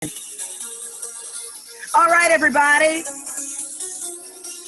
All right, everybody.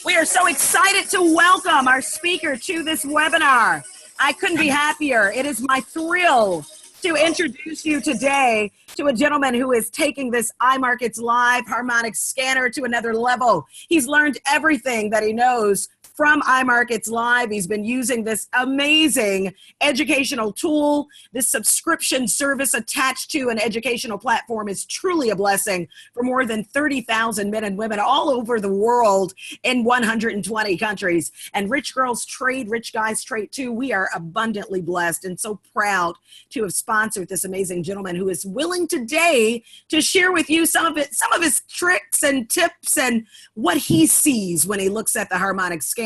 We are so excited to welcome our speaker to this webinar. I couldn't be happier. It is my thrill to introduce you today to a gentleman who is taking this iMarkets Live Harmonic scanner to another level. He's learned everything that he knows from iMarkets Live. He's been using this amazing educational tool. This subscription service attached to an educational platform is truly a blessing for more than 30,000 men and women all over the world in 120 countries. And rich girls trade, rich guys trade too. We are abundantly blessed and so proud to have sponsored this amazing gentleman who is willing today to share with you some of his tricks and tips and what he sees when he looks at the Harmonic scanner.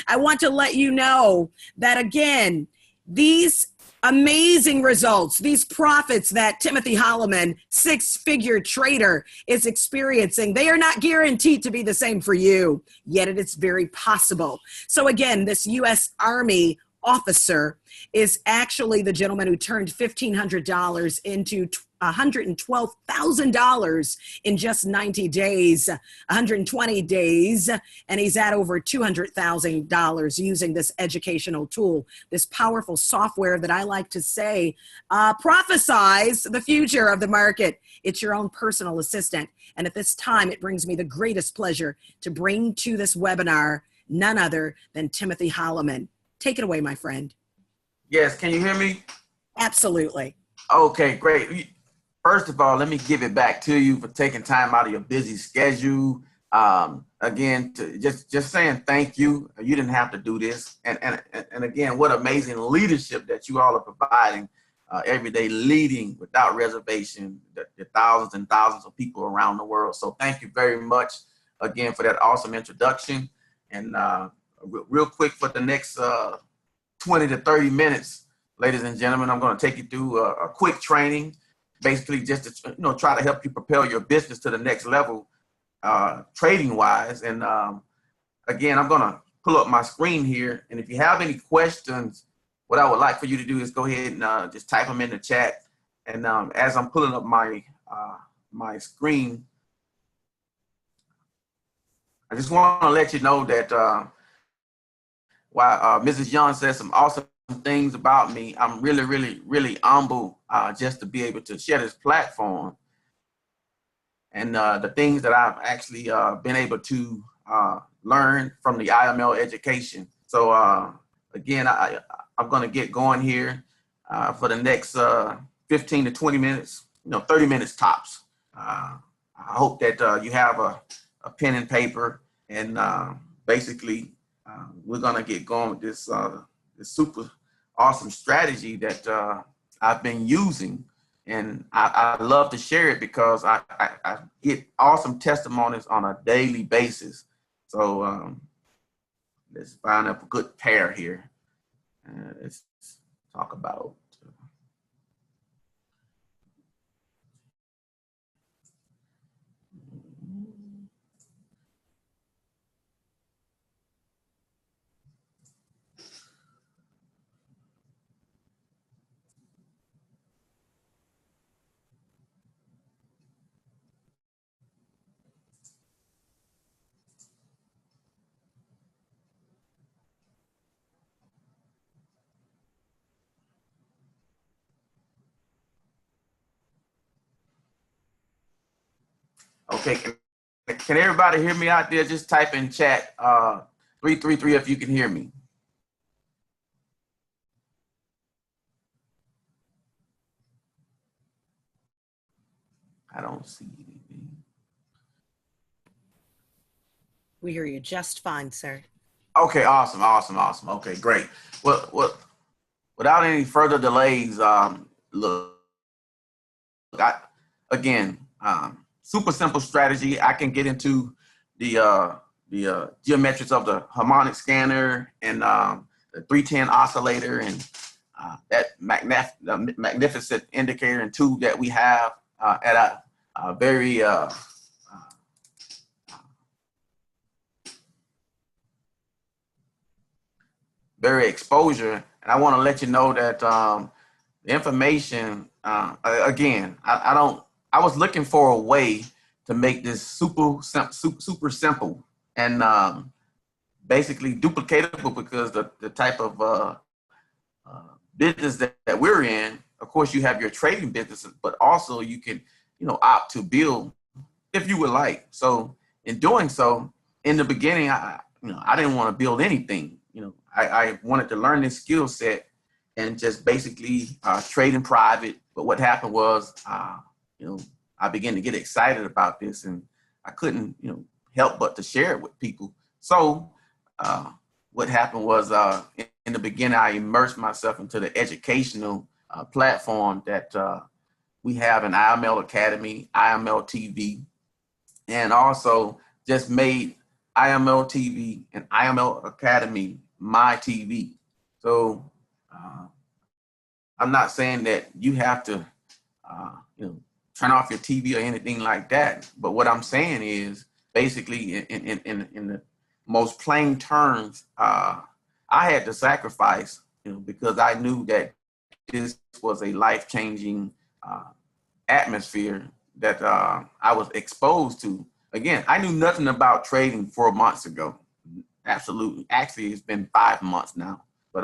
I want to let you know that, again, these amazing results, these profits that Timothy Holloman, six-figure trader, is experiencing, they are not guaranteed to be the same for you, yet it is very possible. So again, this U.S. Army officer is actually the gentleman who turned $1,500 into $112,000 in just 90 days, 120 days, and he's at over $200,000 using this educational tool, this powerful software that I like to say prophesies the future of the market. It's your own personal assistant. And at this time, it brings me the greatest pleasure to bring to this webinar none other than Timothy Holloman. Take it away, my friend. Yes, can you hear me? Absolutely. Okay, great. First of all, let me give it back to you for taking time out of your busy schedule. Again, to just saying thank you. You didn't have to do this. And again, what amazing leadership that you all are providing every day, leading without reservation the thousands and thousands of people around the world. So thank you very much again for that awesome introduction. And real quick, for the next 20 to 30 minutes, ladies and gentlemen, I'm going to take you through a quick training, basically just to try to help you propel your business to the next level, trading wise. And again, I'm going to pull up my screen here. And if you have any questions, what I would like for you to do is go ahead and just type them in the chat. And as I'm pulling up my my screen, I just want to let you know that while Mrs. Young says some awesome things about me, I'm really humble just to be able to share this platform and the things that I've actually been able to learn from the iML education. So again, I'm going to get going here for the next 15 to 20 minutes, 30 minutes tops. I hope that you have a pen and paper, and basically we're going to get going with this super awesome strategy that I've been using. And I love to share it because I get awesome testimonies on a daily basis. So let's find up a good pair here. Let's talk about. Okay, can everybody hear me out there? Just type in chat 333 if you can hear me. I don't see anything. We hear you just fine, sir. Okay, awesome. Okay, great. Well, without any further delays, again, super simple strategy. I can get into the geometrics of the harmonic scanner and the 310 oscillator and that magnificent indicator and tool that we have at a very exposure. And I want to let you know that the information, again, I I was looking for a way to make this super simple and basically duplicatable, because the type of business that we're in, of course, you have your trading businesses, but also you can, opt to build if you would like. So in doing so, in the beginning, I didn't want to build anything. I wanted to learn this skill set and just basically trade in private. But what happened was, I began to get excited about this, and I couldn't, help but to share it with people. So what happened was, in the beginning, I immersed myself into the educational platform that we have in iML Academy, iML TV, and also just made iML TV and iML Academy my TV. So I'm not saying that you have to, turn off your TV or anything like that. But what I'm saying is, basically, in the most plain terms, I had to sacrifice, because I knew that this was a life-changing atmosphere that I was exposed to. Again, I knew nothing about trading 4 months ago. Absolutely. Actually, it's been 5 months now. But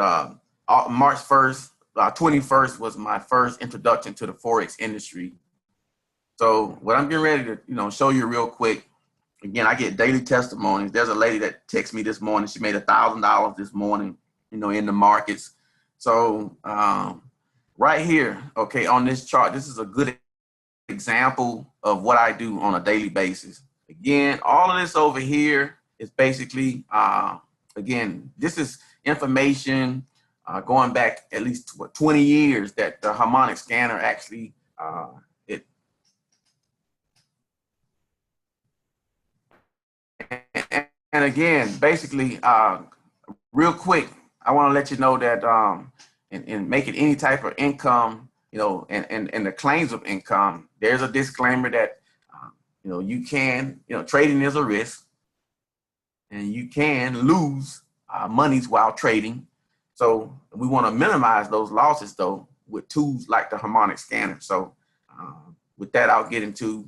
March 1st, 21st was my first introduction to the Forex industry. So what I'm getting ready to, show you real quick. Again, I get daily testimonies. There's a lady that texted me this morning. She made $1,000 this morning, in the markets. So right here, okay, on this chart, this is a good example of what I do on a daily basis. Again, all of this over here is basically, again, this is information going back at least 20 years that the Harmonic scanner actually, and again, basically, real quick, I want to let you know that in making any type of income, and the claims of income, there's a disclaimer that, you can, trading is a risk, and you can lose monies while trading. So we want to minimize those losses, though, with tools like the Harmonic scanner. So with that, I'll get into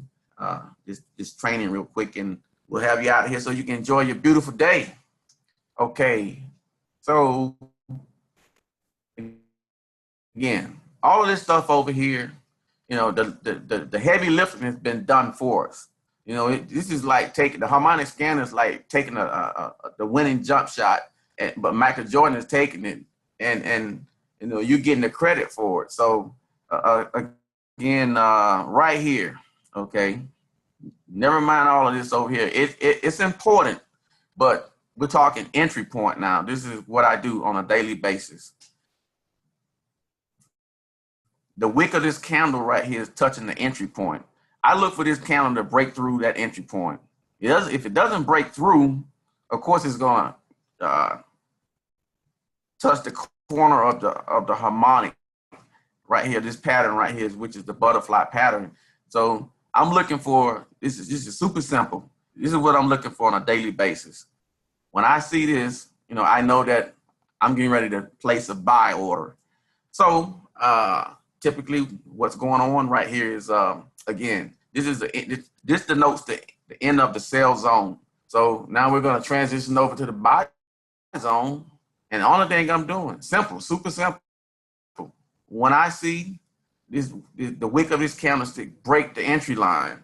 this training real quick, and we'll have you out of here so you can enjoy your beautiful day. Okay, so again, all of this stuff over here, the heavy lifting has been done for us. This is like taking the Harmonic scanner is like taking the winning jump shot, but Michael Jordan is taking it, and you're getting the credit for it. So again, right here, okay. Never mind all of this over here. It's important, but we're talking entry point now. This is what I do on a daily basis. The wick of this candle right here is touching the entry point. I look for this candle to break through that entry point. If it doesn't break through, of course it's going to touch the corner of the harmonic right here. This pattern right here, which is the butterfly pattern. So I'm looking for, this is super simple. This is what I'm looking for on a daily basis. When I see this, I know that I'm getting ready to place a buy order. So typically what's going on right here is, again, this denotes the end of the sell zone. So now we're going to transition over to the buy zone. And the only thing I'm doing, simple, super simple. When I see the wick of this candlestick break the entry line,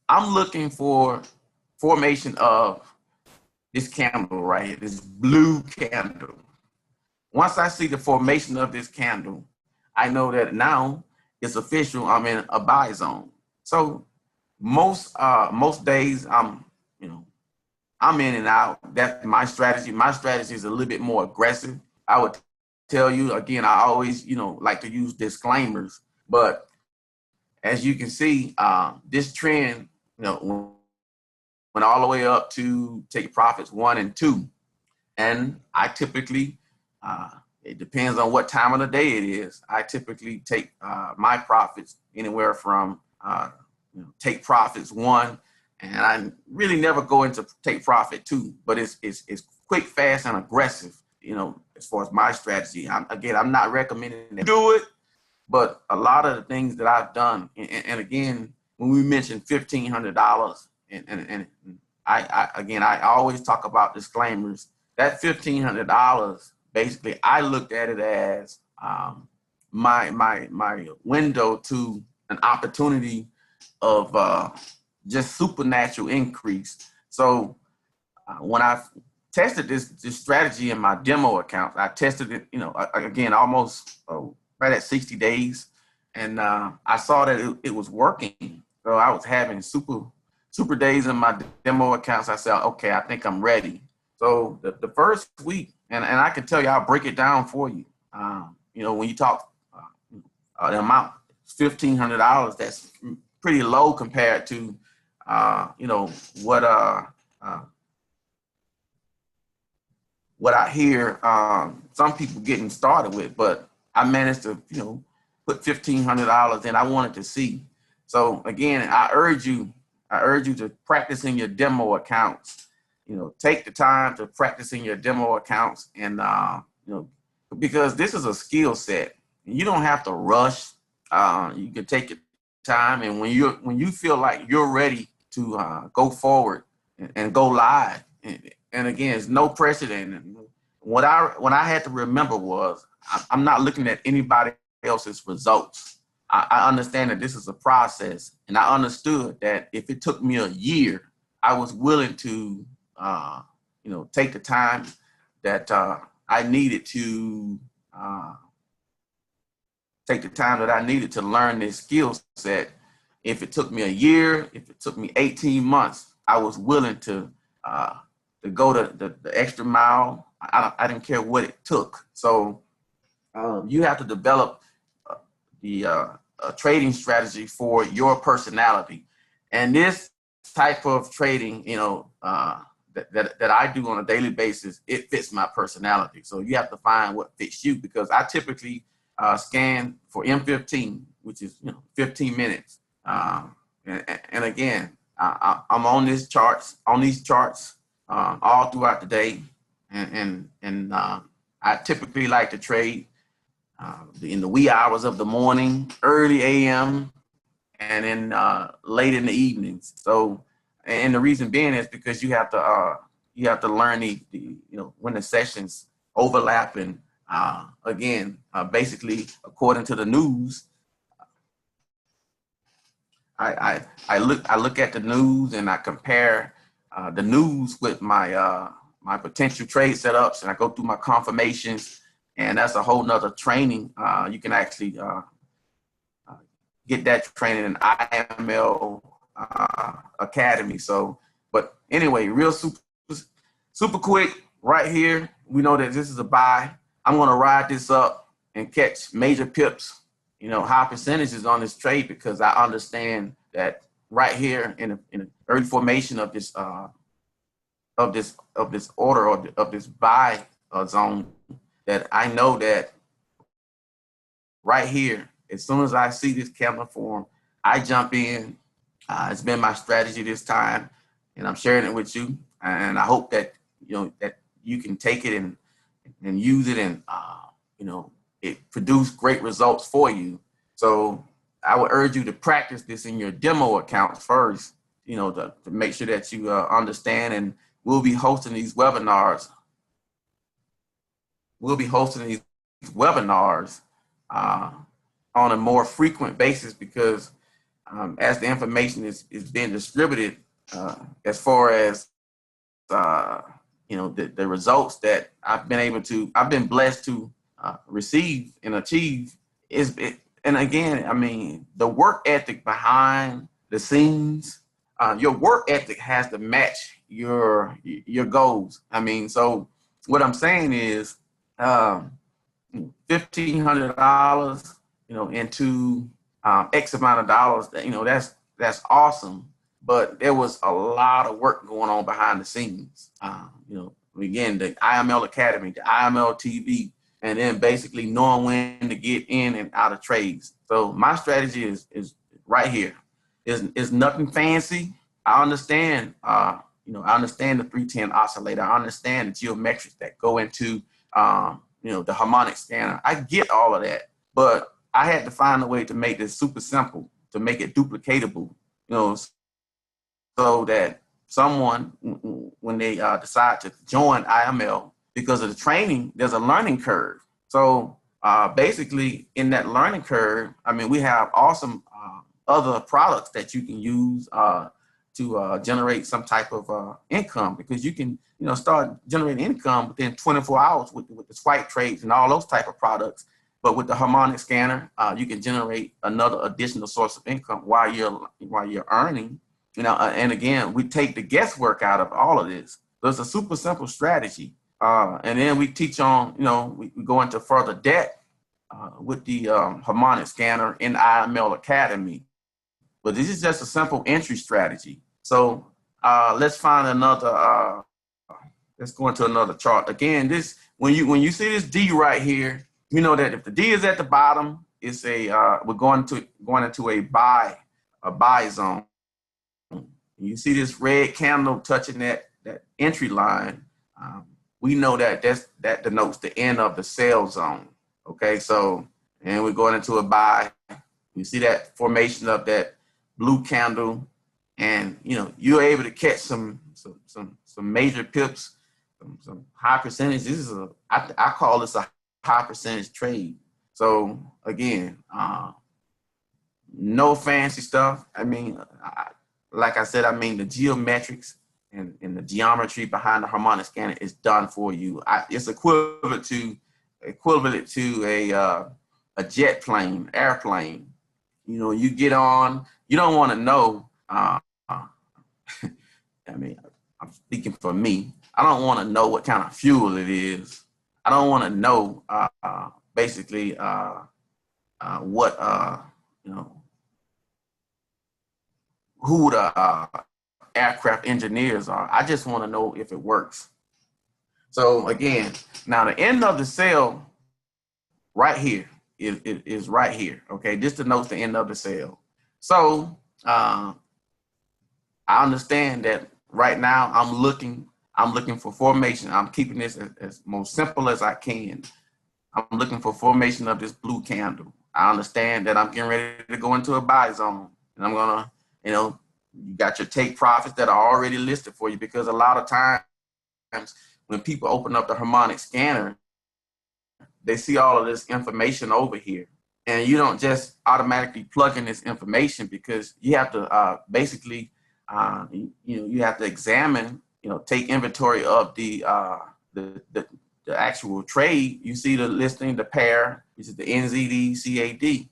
I'm looking for formation of this candle right here, this blue candle. Once I see the formation of this candle, I know that now it's official. I'm in a buy zone. So most days I'm in and out. That's my strategy. My strategy is a little bit more aggressive. I would tell you again, I always like to use disclaimers, but as you can see, this trend went all the way up to take profits 1 and 2, and I typically it depends on what time of the day it is. I typically take my profits anywhere from take profits 1, and I really never go into take profit 2, but it's quick, fast, and aggressive. As far as my strategy, I'm not recommending to do it, But a lot of the things that I've done, and again, when we mentioned $1,500, and I always talk about disclaimers. That $1,500, basically, I looked at it as my window to an opportunity of just supernatural increase. So when I tested this strategy in my demo account, I tested it, again, almost right at 60 days. And I saw that it was working. So I was having super days in my demo accounts. I said, okay, I think I'm ready. So the first week, and I can tell you, I'll break it down for you. When you talk the amount, $1,500, that's pretty low compared to, what I hear some people getting started with, but I managed to, put $1,500 in. I wanted to see. So again, I urge you to practice in your demo accounts. Take the time to practice in your demo accounts, and because this is a skill set. You don't have to rush. You can take your time, and when you feel like you're ready to go forward and go live. And again, there's no precedent. What I had to remember was I'm not looking at anybody else's results. I understand that this is a process, and I understood that if it took me a year, I was willing to, take the time that I needed to learn this skill set. If it took me a year, if it took me 18 months, I was willing to go the extra mile. I didn't care what it took. So you have to develop the trading strategy for your personality. And this type of trading, that I do on a daily basis, it fits my personality. So you have to find what fits you, because I typically scan for M15, which is 15 minutes. And again, I'm on these charts all throughout the day, and I typically like to trade in the wee hours of the morning, early AM, and then late in the evenings. So, and the reason being is because you have to learn the when the sessions overlap, and basically according to the news. I look at the news, and I compare the news with my potential trade setups, and I go through my confirmations, and that's a whole nother training. You can actually get that training in iML Academy. So, but anyway, real super quick right here. We know that this is a buy. I'm going to ride this up and catch major pips, high percentages on this trade, because I understand that right here in the early formation of this order, or of this buy zone, that I know that right here, as soon as I see this candle form, I jump in. It's been my strategy this time, and I'm sharing it with you. And I hope that that you can take it and use it, and it produced great results for you. So I would urge you to practice this in your demo accounts first, to make sure that you understand. And we'll be hosting these webinars. On a more frequent basis, because as the information is being distributed, as far as the results that I've been blessed to receive and achieve, and again, I mean, the work ethic behind the scenes, your work ethic has to match your goals. I mean, so what I'm saying is, $1,500, into X amount of dollars, that's awesome. But there was a lot of work going on behind the scenes. Again, the iML Academy, the iML TV, and then basically knowing when to get in and out of trades. So my strategy is right here. Is nothing fancy. I understand. I understand the 310 oscillator. I understand the geometrics that go into the harmonic scanner. I get all of that, but I had to find a way to make this super simple, to make it duplicatable, so that someone, when they decide to join iML, because of the training, there's a learning curve. So basically, in that learning curve, I mean, we have awesome other products that you can use to generate some type of income, because you can, start generating income within 24 hours with the swipe trades and all those type of products. But with the Harmonic scanner, you can generate another additional source of income while you're earning. And again, we take the guesswork out of all of this. So it's a super simple strategy. And then we teach on, we go into further depth with the Harmonic scanner in iML Academy. But this is just a simple entry strategy. So let's find another, let's go into another chart. Again, this, when you see this D right here, you know that if the D is at the bottom, it's we're going into a buy zone. You see this red candle touching that entry line. We know that that denotes the end of the sell zone. Okay, so, and we're going into a buy. You see that formation of that blue candle, and you're able to catch some major pips, some high percentage. This is I call this a high percentage trade. So again, no fancy stuff. I mean, like I said, I mean the geometrics and the geometry behind the Harmonic scanner is done for you. It's equivalent to a jet plane, airplane. You get on. You don't want to know. I mean, I'm speaking for me. I don't want to know what kind of fuel it is. I don't want to know basically what who the aircraft engineers are. I just want to know if it works. So again, now the end of the sale right here is right here. Okay, this denotes the end of the sale. So I understand that right now I'm looking for formation. I'm keeping this as most simple as I can. I'm looking for formation of this blue candle. I understand that I'm getting ready to go into a buy zone, and I'm gonna, you got your take profits that are already listed for you, because a lot of times when people open up the Harmonic scanner, they see all of this information over here, and you don't just automatically plug in this information, because you have to basically, you have to examine, take inventory of the actual trade. You see the listing, the pair, which is the NZD CAD,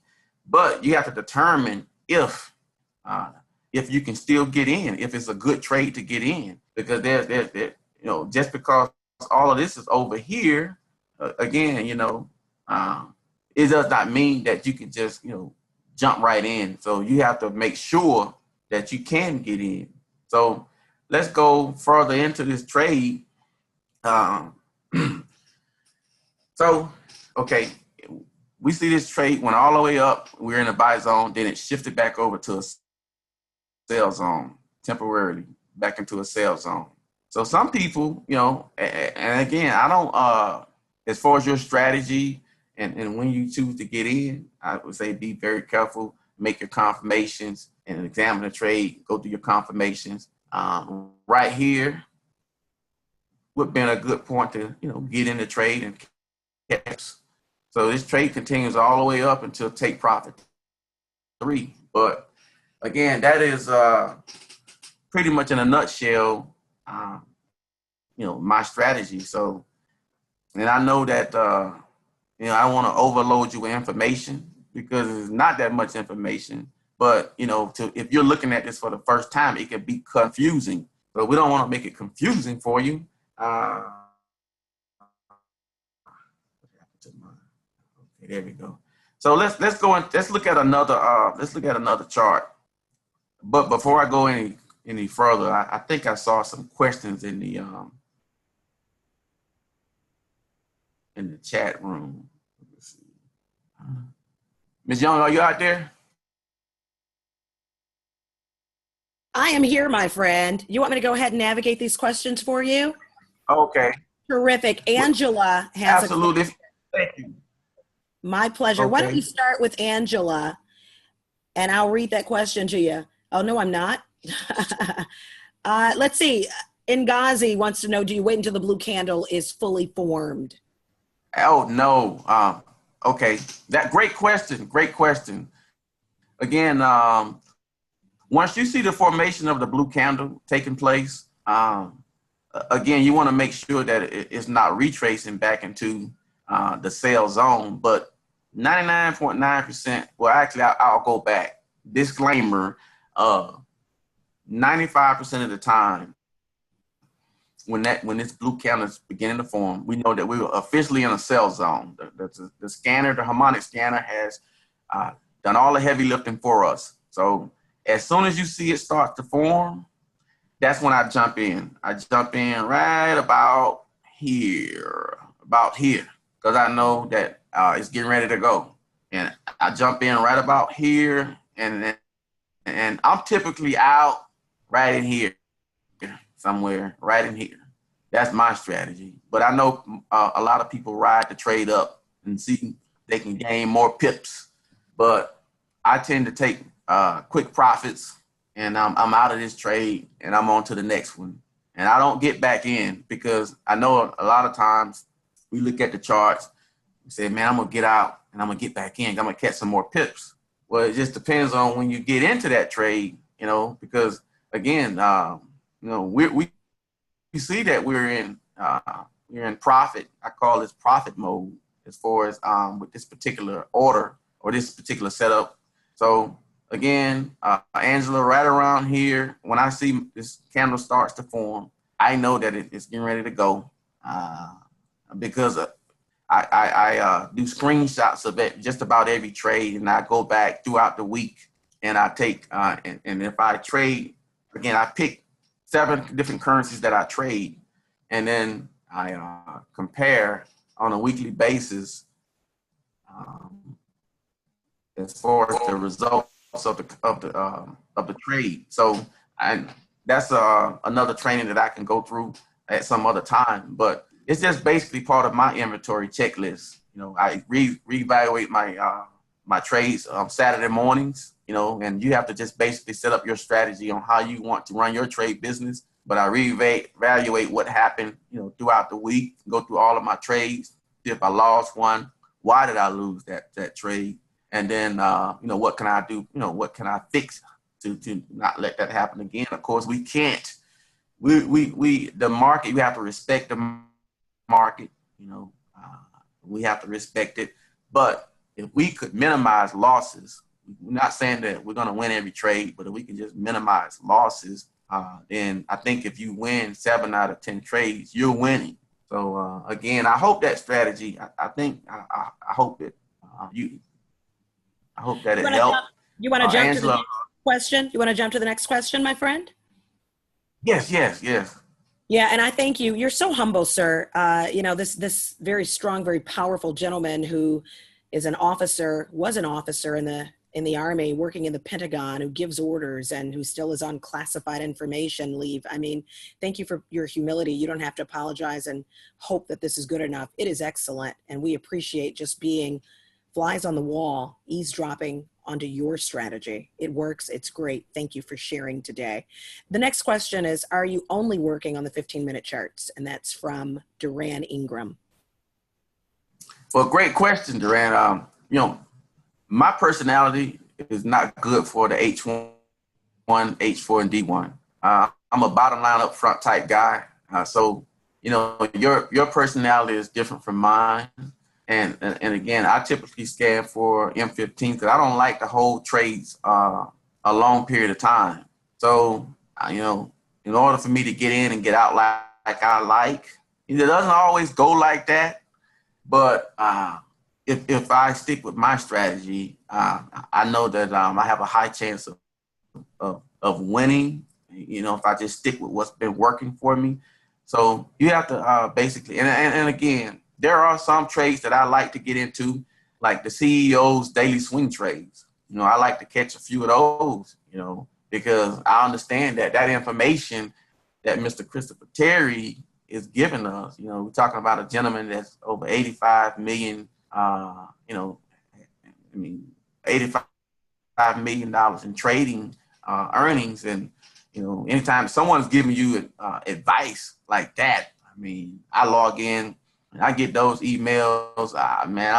but you have to determine if you can still get in, if it's a good trade to get in, because there's just because all of this is over here, again, it does not mean that you can just, jump right in. So you have to make sure that you can get in. So let's go further into this trade. So, okay, we see this trade went all the way up. We're in a buy zone. Then it shifted back over to a sell zone temporarily, back into a sell zone. So some people, and again, I don't, as far as your strategy and when you choose to get in, I would say be very careful, make your confirmations and examine the trade, go through your confirmations. Right here would have been a good point to, get in the trade and catch. So this trade continues all the way up until take profit 3. But again, that is pretty much in a nutshell, my strategy. So, and I know that, I want to overload you with information, because it's not that much information. But, if you're looking at this for the first time, it can be confusing. So we don't want to make it confusing for you. Okay, there we go. So let's go and let's look at another chart. But before I go any further, I think I saw some questions in the chat room. Let's see. Ms. Young, are you out there? I am here, my friend. You want me to go ahead and navigate these questions for you? Okay. Terrific. Angela has absolutely. Thank you. My pleasure. Why don't Okay. we start with Angela, and I'll read that question to you. Oh, no, I'm not. Let's see. Ngazi wants to know, do you wait until the blue candle is fully formed? Oh no. Okay. That great question. Great question. Again, once you see the formation of the blue candle taking place, again, you want to make sure that it's not retracing back into the sell zone. But 99.9%, well, actually, I'll go back. Disclaimer, 95% of the time, when this blue candle is beginning to form, we know that we were officially in a sell zone. The scanner, the Harmonic scanner, has done all the heavy lifting for us. So as soon as you see it start to form, that's when I jump in. I jump in right about here, because I know that it's getting ready to go. And I jump in right about here, and I'm typically out right in here, somewhere right in here. That's my strategy. But I know a lot of people ride the trade up and see they can gain more pips. But I tend to take quick profits, and I'm out of this trade, and I'm on to the next one. And I don't get back in because I know a lot of times we look at the charts and say, man, I'm going to get out and I'm going to get back in. I'm going to catch some more pips. Well, it just depends on when you get into that trade, because again, we see that we're in profit. I call this profit mode as far as with this particular order or this particular setup. So again, Angela, right around here, when I see this candle starts to form, I know that it's getting ready to go because I do screenshots of it, just about every trade, and I go back throughout the week and I take and if I trade, again, I pick 7 different currencies that I trade, and then I compare on a weekly basis as far as the results of the trade. So that's another training that I can go through at some other time, but it's just basically part of my inventory checklist. I reevaluate my trades Saturday mornings, and you have to just basically set up your strategy on how you want to run your trade business. But I reevaluate what happened, throughout the week, go through all of my trades. If I lost one, why did I lose that trade? And then, what can I do? What can I fix to not let that happen again? Of course, we can't. The market, we have to respect the market. We have to respect it. But if we could minimize losses, we're not saying that we're going to win every trade, but if we can just minimize losses, then I think if you win 7 out of 10 trades, you're winning. So again, I hope that strategy. I hope it. I hope that it helped. You want to jump Angela, to the next question? You want to jump to the next question, my friend? Yes. Yeah, and I thank you. You're so humble, sir. This very strong, very powerful gentleman who is was an officer in the Army, working in the Pentagon, who gives orders and who still is on classified information leave. I mean, thank you for your humility. You don't have to apologize and hope that this is good enough. It is excellent, and we appreciate just being flies on the wall, eavesdropping onto your strategy. It works. It's great. Thank you for sharing today. The next question is, are you only working on the 15-minute charts? And that's from Duran Ingram. Well, great question, Duran. My personality is not good for the H1, H4, and D1. I'm a bottom line up front type guy. So your personality is different from mine. And again, I typically scan for M15 because I don't like to hold trades a long period of time. So, in order for me to get in and get out like I like, it doesn't always go like that. But if I stick with my strategy, I know that I have a high chance of winning, if I just stick with what's been working for me. So you have to basically, and again, there are some trades that I like to get into, like the CEO's daily swing trades. I like to catch a few of those, because I understand that information that Mr. Christopher Terry is giving us, we're talking about a gentleman that's over 85 million you know, I mean, $85 million in trading earnings. And, you know, anytime someone's giving you advice like that, I mean, I log in and I get those emails. Man,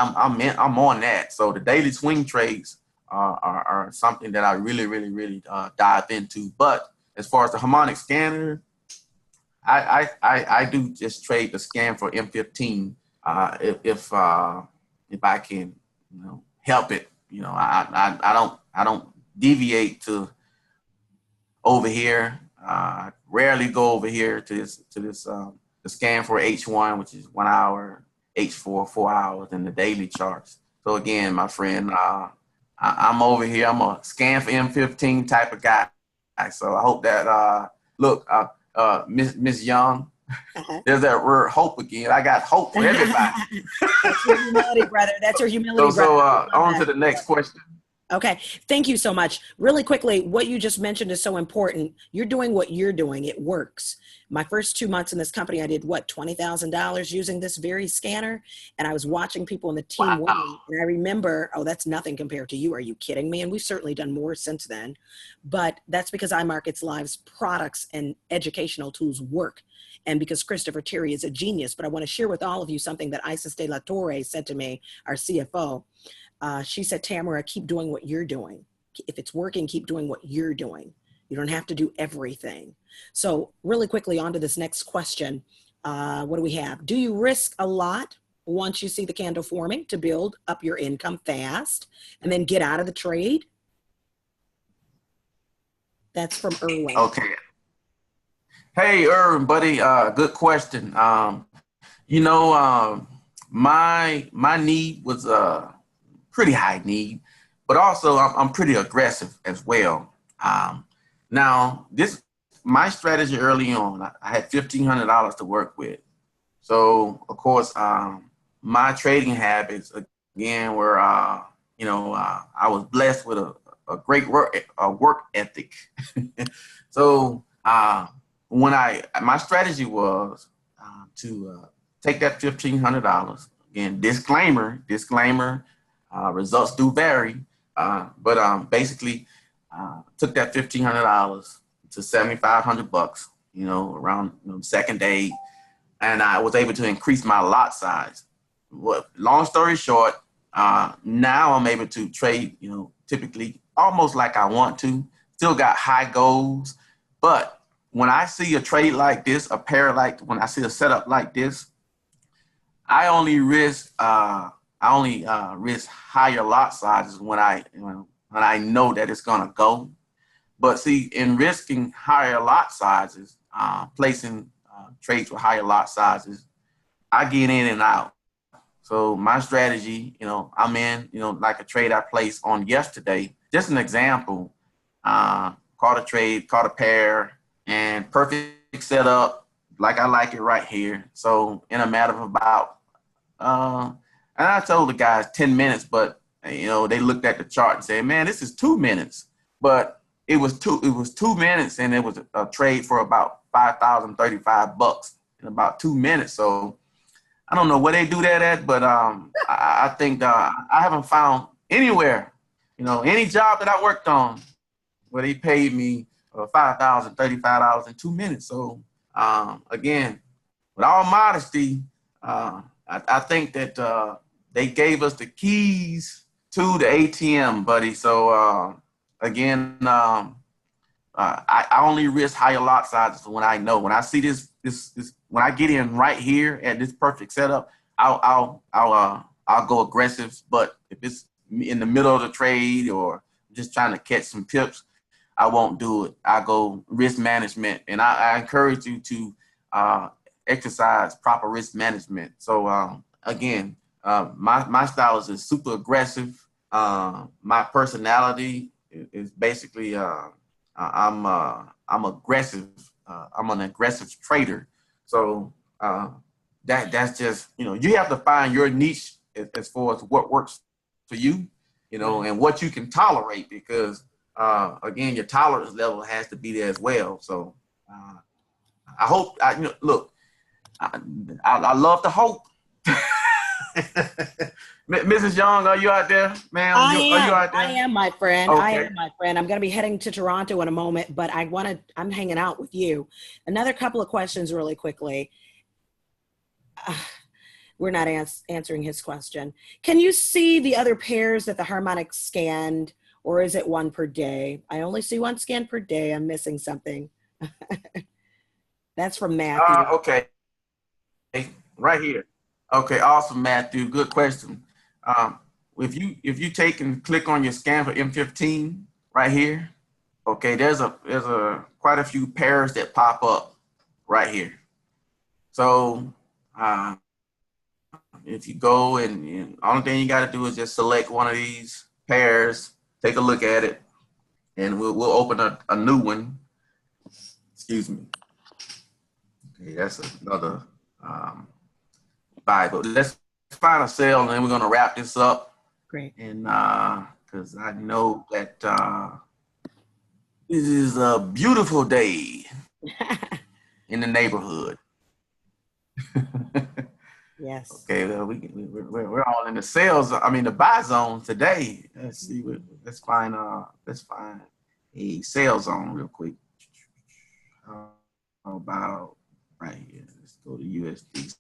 I'm on that. So the daily swing trades are something that I really dive into. But as far as the Harmonic scanner, I do just trade the scan for M15 if I can, you know, help it. You know, I don't deviate to over here. Rarely go over here to this the scan for H1, which is 1 hour, H4 4 hours, and the daily charts. So again, my friend, I'm over here. I'm a scan for M15 type of guy. So I hope that look, Miss Young, there's that word hope again. I got hope for everybody. That's your humility, brother. That's your humility, So brother. on to the next question. Okay. Thank you so much. Really quickly, what you just mentioned is so important. You're doing what you're doing. It works. My first 2 months in this company, I did what, $20,000 using this very scanner. And I was watching people in the team winning. And I remember, oh, that's nothing compared to you. Are you kidding me? And we've certainly done more since then. But that's because iMarkets Live's products and educational tools work. And because Christopher Terry is a genius. But I want to share with all of you something that Isis De La Torre said to me, our CFO. She said, Tamara, keep doing what you're doing. If it's working, keep doing what you're doing. You don't have to do everything. So really quickly on to this next question. What do we have? Do you risk a lot once you see the candle forming to build up your income fast and then get out of the trade? That's from Erwin. Okay. Hey, Erwin, buddy. Good question. You know, my need was pretty high need, but also I'm pretty aggressive as well. Now, my strategy early on, I had $1,500 to work with. So, of course, my trading habits, again, were, you know, I was blessed with a great work ethic. So, my strategy was to take that $1,500. Again, disclaimer, results do vary, but basically took that $1,500 to $7,500, you know, around the second day, and I was able to increase my lot size. Well, long story short, now I'm able to trade, you know, typically almost like I want to. Still got high goals, but when I see a trade like this, when I see a setup like this, I only risk higher lot sizes when I know that it's gonna go. But see, in risking higher lot sizes, placing trades with higher lot sizes, I get in and out. So my strategy, you know, I'm in, you know, like a trade I placed on yesterday. Just an example. Caught a trade, caught a pair, and perfect setup, like I like it right here. So in a matter of about and I told the guys 10 minutes, but you know, they looked at the chart and said, man, this is 2 minutes. But it was 2 minutes, and it was a trade for about $5,035 in about 2 minutes. So I don't know where they do that at, but I think I haven't found anywhere, you know, any job that I worked on where they paid me $5,035 in 2 minutes. So again, with all modesty, I think that they gave us the keys to the ATM, buddy. So again, I only risk higher lot sizes when I know. When I see this when I get in right here at this perfect setup, I'll go aggressive. But if it's in the middle of the trade or just trying to catch some pips, I won't do it. I go risk management, and I encourage you to exercise proper risk management. So again, my style is super aggressive. My personality is basically I'm aggressive. I'm an aggressive trader. So that's just, you know, you have to find your niche as far as what works for you, you know, and what you can tolerate, because again, your tolerance level has to be there as well. So I hope, you know, look, I love to hope. Mrs. Young, are you out there, ma'am? I Are you am. out I there? am, my friend. I Okay. am, my friend. I'm going to be heading to Toronto in a moment, but I'm hanging out with you. Another couple of questions really quickly. We're not answering his question. Can you see the other pairs that the Harmonic scanned, or is it one per day? I only see one scan per day. I'm missing something. That's from Matthew. Okay. Right here. Okay, awesome, Matthew. Good question. If you take and click on your scan for M15 right here, okay, there's a quite a few pairs that pop up right here. So if you go and only thing you got to do is just select one of these pairs, take a look at it, and we'll open a new one. Excuse me. Okay, that's another buy. But let's find a sale, and then we're gonna wrap this up. Great. And because I know that this is a beautiful day in the neighborhood. Yes. Okay, well, we're all in the sales. I mean, the buy zone today. Let's see. Let's find a sale zone real quick. How about right here? Let's go to USD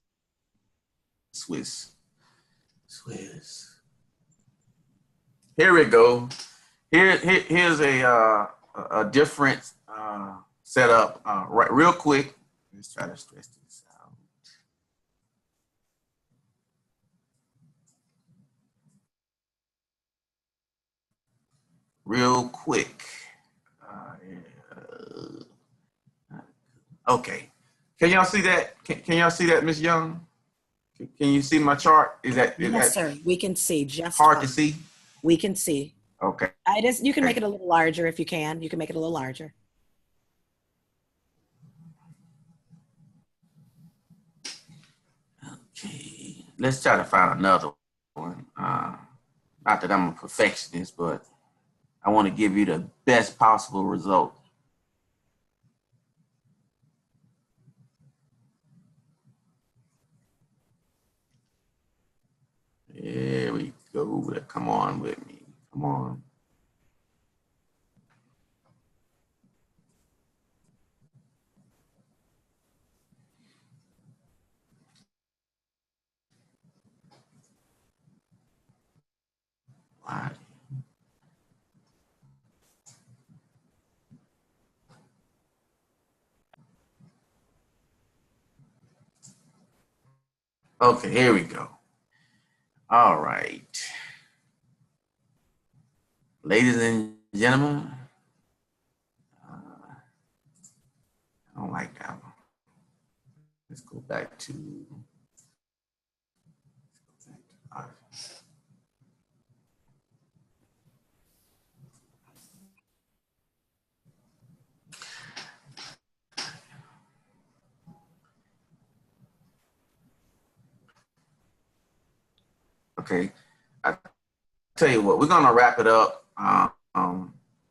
Swiss. Here we go. Here's a different setup. Right, real quick. Let's try to stress this out. Real quick. Okay. Can y'all see that? Can y'all see that, Miss Young? Can you see my chart? Is Yes, that sir. We can see just hard fine. to see? We can see. Okay. You can make it a little larger if you can. You can make it a little larger. Okay. Let's try to find another one. Not that I'm a perfectionist, but I want to give you the best possible result. There we go. Come on with me. Come on. All right. Okay, here we go. All right. Ladies and gentlemen, I don't like that one. Let's go back to. All right. Okay. I tell you what, we're gonna wrap it up.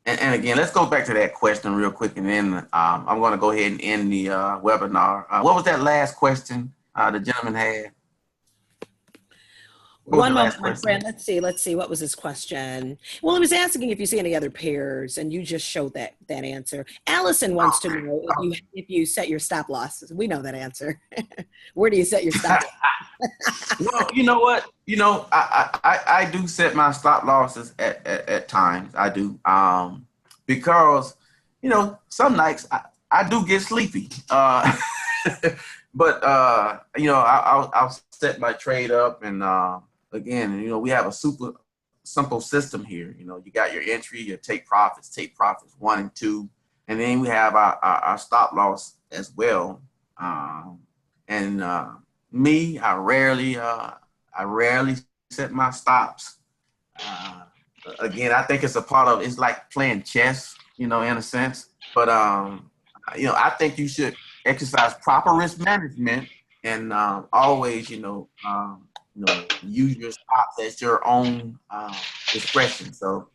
And again, let's go back to that question real quick, and then I'm gonna go ahead and end the webinar. What was that last question the gentleman had? One moment, my friend. Let's see. What was his question? Well, he was asking if you see any other pairs, and you just showed that answer. Allison wants to know if you set your stop losses. We know that answer. Where do you set your stop loss? Well, you know what? I do set my stop losses at times. I do. Because, some nights I do get sleepy. But, I'll set my trade up. And again, we have a super simple system here. You got your entry, your take profits 1 and 2. And then we have our stop loss as well. Me, I rarely set my stops. Again, I think it's it's like playing chess, in a sense. But I think you should exercise proper risk management and always, use your stops at your own discretion. So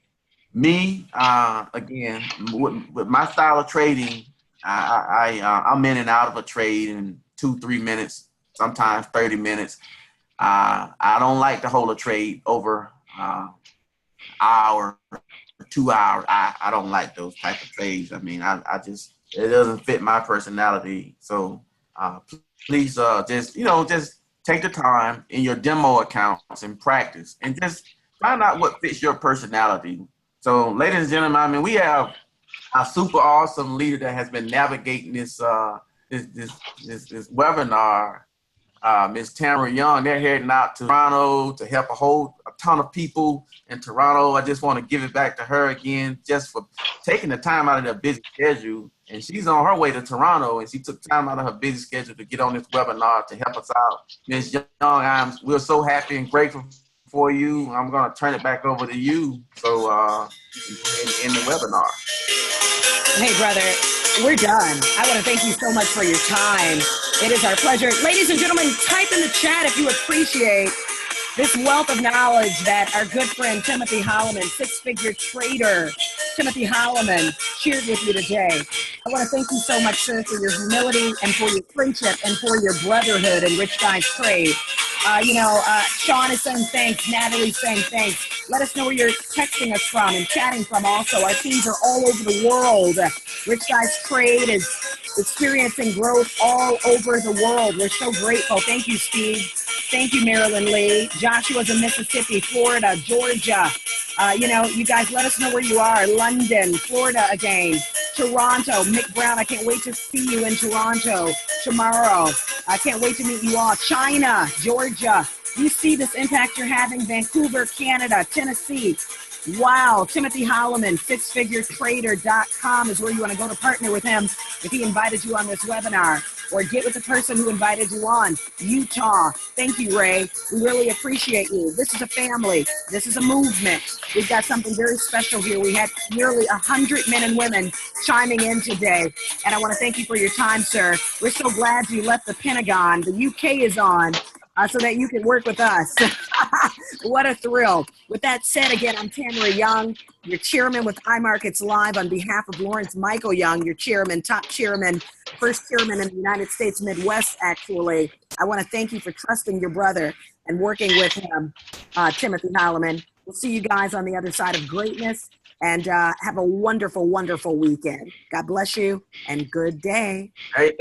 me, again, with my style of trading, I'm in and out of a trade in 2-3 minutes, sometimes 30 minutes. I don't like to hold a trade over hour, 2 hours. I don't like those type of trades. I mean, I just, it doesn't fit my personality. So please just take the time in your demo accounts and practice and just find out what fits your personality. So ladies and gentlemen, I mean, we have a super awesome leader that has been navigating this this webinar. Ms. Tamara Young, they're heading out to Toronto to help a ton of people in Toronto. I just want to give it back to her again, just for taking the time out of their busy schedule. And she's on her way to Toronto, and she took time out of her busy schedule to get on this webinar to help us out. Ms. Young, we're so happy and grateful for you. I'm going to turn it back over to you. So in the webinar. Hey, brother, we're done. I want to thank you so much for your time. It is our pleasure. Ladies and gentlemen, type in the chat if you appreciate this wealth of knowledge that our good friend Timothy Holloman, six-figure trader Timothy Holloman, shared with you today. I want to thank you so much, sir, for your humility and for your friendship and for your brotherhood in Rich Guys Trade. Sean is saying thanks. Natalie's saying thanks. Let us know where you're texting us from and chatting from also. Our teams are all over the world. Rich Guys Trade is experiencing growth all over the world. We're so grateful. Thank you, Steve. Thank you, Marilyn Lee. Joshua's in Mississippi, Florida, Georgia. You guys let us know where you are. London, Florida again. Toronto, Mick Brown, I can't wait to see you in Toronto tomorrow. I can't wait to meet you all. China, Georgia. You see this impact you're having. Vancouver, Canada, Tennessee. Wow. Timothy Holloman, sixfiguretrader.com is where you want to go to partner with him if he invited you on this webinar, or get with the person who invited you on. Utah. Thank you, Ray. We really appreciate you. This is a family. This is a movement. We've got something very special here. We had nearly 100 men and women chiming in today, and I want to thank you for your time, sir. We're so glad you left the Pentagon. The UK is on. So that you can work with us. What a thrill. With that said, again, I'm Tamara Young, your chairman with iMarkets Live on behalf of Lawrence Michael Young, your chairman, top chairman, first chairman in the United States Midwest, actually. I want to thank you for trusting your brother and working with him, Timothy Holloman. We'll see you guys on the other side of greatness, and have a wonderful, wonderful weekend. God bless you, and good day. Hey,